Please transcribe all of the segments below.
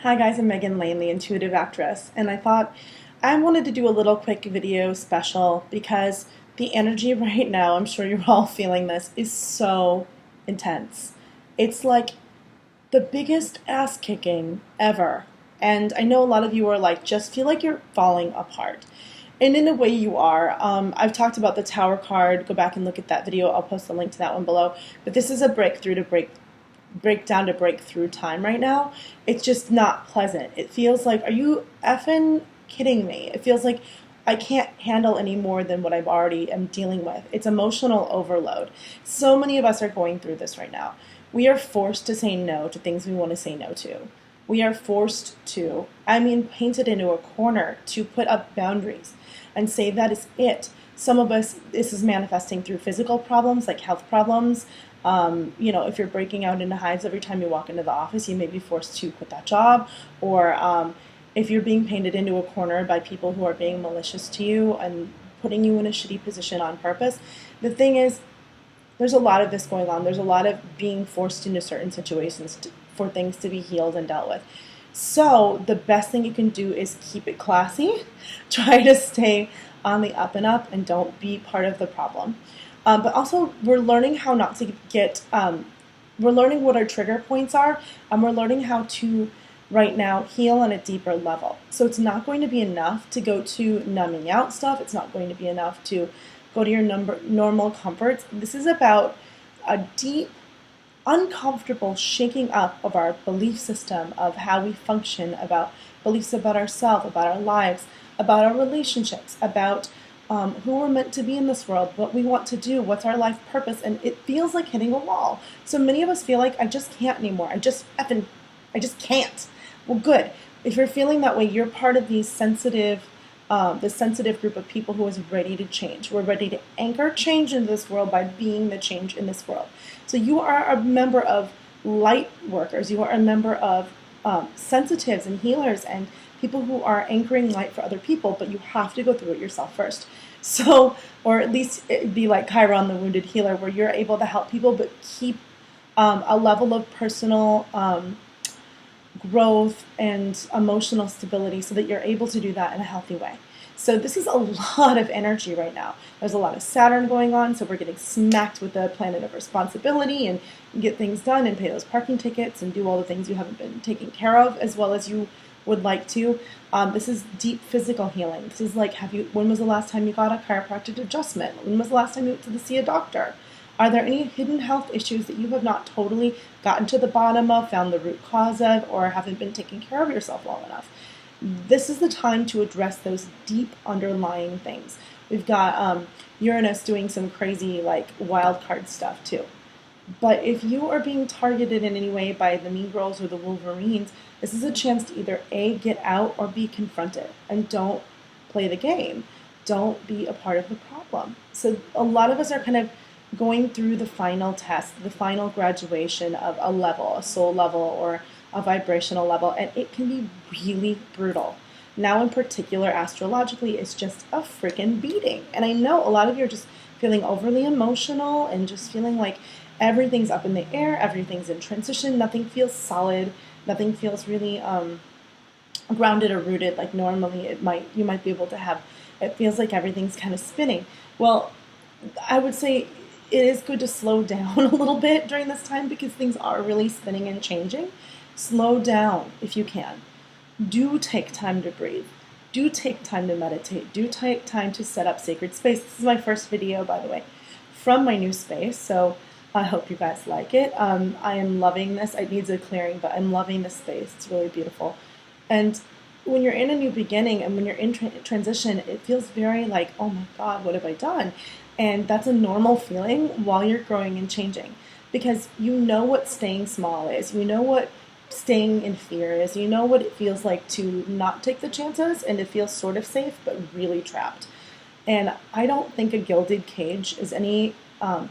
Hi guys, I'm Megan Lane, the intuitive actress, and I thought I wanted to do a little quick video special because the energy right now, I'm sure you're all feeling this, is so intense. It's like the biggest ass kicking ever. And I know a lot of you are like, just feel like you're falling apart. And in a way you are. I've talked about the Tower card. Go back and look at that video. I'll post a link to that one below. But this is a break down to breakthrough time right now. It's just not pleasant. It feels like, are you effing kidding me? It feels like I can't handle any more than what I've already am dealing with. It's emotional overload. So many of us are going through this right now. We are forced to say no to things we want to say no to. We are forced to, painted into a corner to put up boundaries and say that is it. Some of us, this is manifesting through physical problems like health problems. If you're breaking out into hives every time you walk into the office, you may be forced to quit that job. Or if you're being painted into a corner by people who are being malicious to you and putting you in a shitty position on purpose. The thing is, there's a lot of this going on. There's a lot of being forced into certain situations for things to be healed and dealt with. So the best thing you can do is keep it classy. Try to stay on the up and up and don't be part of the problem. But also, we're learning how not to we're learning what our trigger points are, and we're learning how to, right now, heal on a deeper level. So it's not going to be enough to go to numbing out stuff. It's not going to be enough to go to your normal comforts. This is about a deep, uncomfortable shaking up of our belief system, of how we function, about beliefs about ourselves, about our lives, about our relationships, about who we're meant to be in this world, what we want to do, what's our life purpose, and it feels like hitting a wall. So many of us feel like, I just can't anymore. I just can't. Well, good. If you're feeling that way, you're part of the sensitive group of people who is ready to change. We're ready to anchor change in this world by being the change in this world. So you are a member of light workers. You are a member of sensitives and healers and people who are anchoring light for other people, but you have to go through it yourself first. So, or at least it'd be like Chiron, the wounded healer, where you're able to help people, but keep a level of personal growth and emotional stability so that you're able to do that in a healthy way. So this is a lot of energy right now. There's a lot of Saturn going on, so we're getting smacked with the planet of responsibility and get things done and pay those parking tickets and do all the things you haven't been taking care of as well as you would like to. This is deep physical healing. This is like, when was the last time you got a chiropractic adjustment? When was the last time you went to see a doctor? Are there any hidden health issues that you have not totally gotten to the bottom of, found the root cause of, or haven't been taking care of yourself long enough? This is the time to address those deep underlying things. We've got Uranus doing some crazy wild card stuff too. But if you are being targeted in any way by the Mean Girls or the Wolverines, this is a chance to either A, get out, or B, confronted. And don't play the game. Don't be a part of the problem. So a lot of us are kind of going through the final test, the final graduation of a level, a soul level, or a vibrational level, and it can be really brutal. Now in particular, astrologically, it's just a freaking beating. And I know a lot of you are just feeling overly emotional and just feeling like everything's up in the air, everything's in transition, nothing feels solid, nothing feels really grounded or rooted like normally you might be able to have. It feels like everything's kind of spinning. Well, I would say it is good to slow down a little bit during this time because things are really spinning and changing. Slow down if you can. Do take time to breathe. Do take time to meditate. Do take time to set up sacred space. This is my first video, by the way, from my new space, so I hope you guys like it. I am loving this. It needs a clearing, but I'm loving this space. It's really beautiful. And when you're in a new beginning and when you're in transition, it feels very like, oh my God, what have I done? And that's a normal feeling while you're growing and changing because you know what staying small is. You know what staying in fear is. You know what it feels like to not take the chances and to feel sort of safe but really trapped. And I don't think a gilded cage is any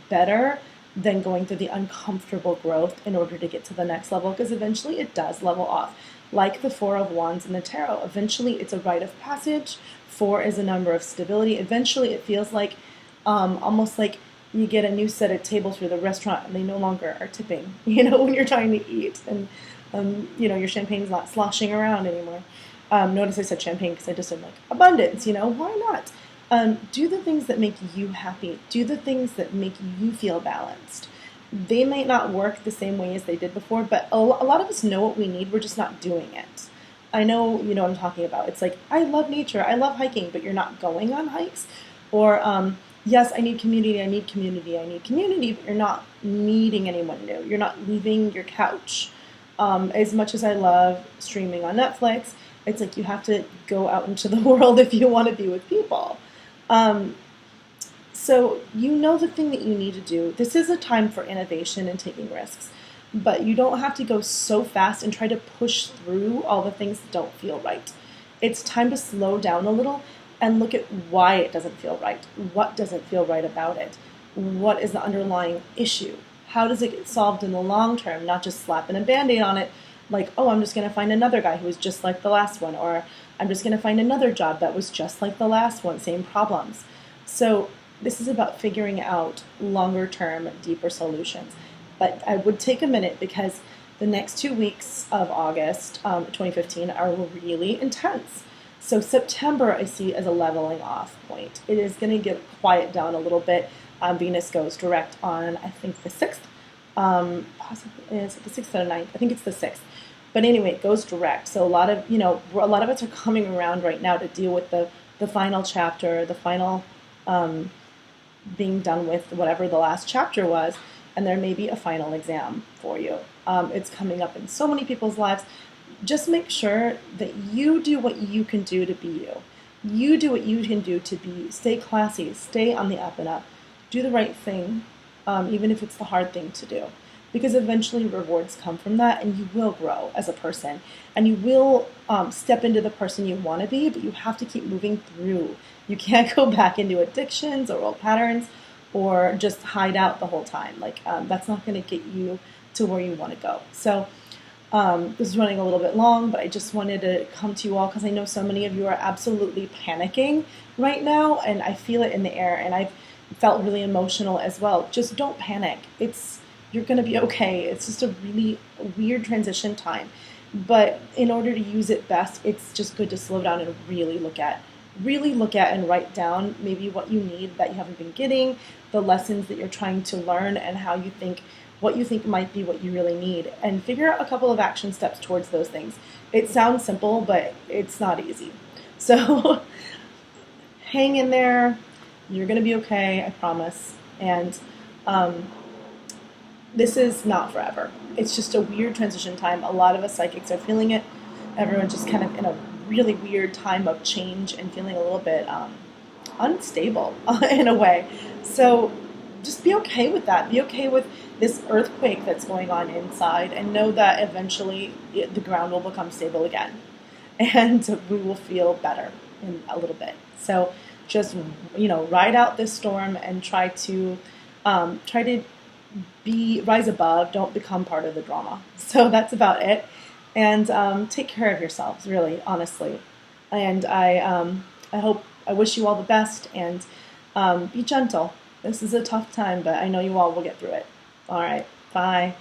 better than going through the uncomfortable growth in order to get to the next level because eventually it does level off. Like the Four of Wands in the Tarot, eventually it's a rite of passage. 4 is a number of stability. Eventually it feels like almost like you get a new set of tables for the restaurant and they no longer are tipping, when you're trying to eat. And Your champagne's not sloshing around anymore. Notice I said champagne because I just said like abundance, why not? Do the things that make you happy. Do the things that make you feel balanced. They might not work the same way as they did before, but a lot of us know what we need. We're just not doing it. I know you know what I'm talking about. It's like, I love nature, I love hiking, but you're not going on hikes. Or, yes, I need community, I need community, I need community, but you're not meeting anyone new. You're not leaving your couch. As much as I love streaming on Netflix, it's like you have to go out into the world if you want to be with people. So you know the thing that you need to do. This is a time for innovation and taking risks. But you don't have to go so fast and try to push through all the things that don't feel right. It's time to slow down a little and look at why it doesn't feel right. What doesn't feel right about it? What is the underlying issue? How does it get solved in the long term, not just slapping a Band-Aid on it like, oh, I'm just going to find another guy who is just like the last one, or I'm just going to find another job that was just like the last one, same problems. So this is about figuring out longer term, deeper solutions. But I would take a minute because the next 2 weeks of August 2015 are really intense. So September I see as a leveling off point. It is going to get quiet down a little bit. Venus goes direct on, I think, the 6th. Possibly, is it the 6th or the 9th? I think it's the 6th. But anyway, it goes direct. So a lot of us are coming around right now to deal with the final chapter, the final being done with whatever the last chapter was. And there may be a final exam for you. It's coming up in so many people's lives. Just make sure that you do what you can do to be you. You do what you can do to stay classy, stay on the up and up. Do the right thing, even if it's the hard thing to do. Because eventually rewards come from that, and you will grow as a person. And you will step into the person you want to be, but you have to keep moving through. You can't go back into addictions or old patterns, or just hide out the whole time. That's not going to get you to where you want to go. So this is running a little bit long, but I just wanted to come to you all because I know so many of you are absolutely panicking right now, and I feel it in the air, and I've felt really emotional as well. Just don't panic. You're going to be okay. It's just a really weird transition time. But in order to use it best, it's just good to slow down and really look at and write down maybe what you need that you haven't been getting, the lessons that you're trying to learn, and what you think might be what you really need, and figure out a couple of action steps towards those things. It sounds simple, but it's not easy. So hang in there. You're going to be okay, I promise. And this is not forever. It's just a weird transition time. A lot of us psychics are feeling it. Everyone's just kind of in a really weird time of change and feeling a little bit unstable in a way. So just be okay with that. Be okay with this earthquake that's going on inside, and know that eventually the ground will become stable again, and we will feel better in a little bit. So just ride out this storm and try to rise above. Don't become part of the drama. So that's about it. And take care of yourselves, really, honestly. And I wish you all the best, and be gentle. This is a tough time, but I know you all will get through it. All right, bye.